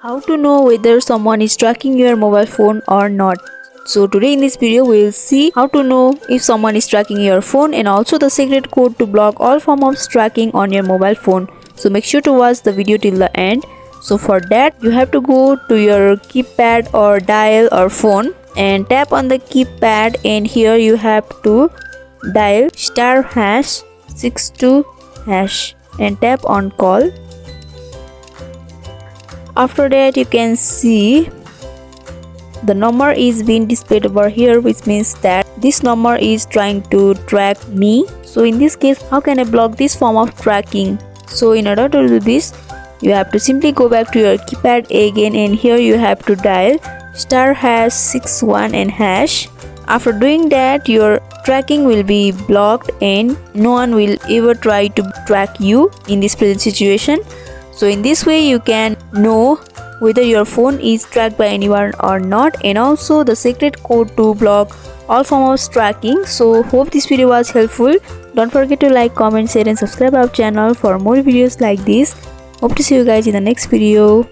How to know whether someone is tracking your mobile phone or not. So today in this video we will see how to know if someone is tracking your phone and also the secret code to block all form of tracking on your mobile phone. So make sure to watch the video till the end. So for that you have to go to your keypad or dial or phone and tap on the keypad, and here you have to dial **62# and tap on call. After that you can see the number is being displayed over here, which means that this number is trying to track me. So in this case, how can I block this form of tracking? So in order to do this, you have to simply go back to your keypad again, and here you have to dial **61 and hash. After doing that, your tracking will be blocked and no one will ever try to track you in this present situation. So in this way you can know whether your phone is tracked by anyone or not, and also the secret code to block all forms of tracking. So hope this video was helpful. Don't forget to like, comment, share and subscribe our channel for more videos like this. Hope to see you guys in the next video.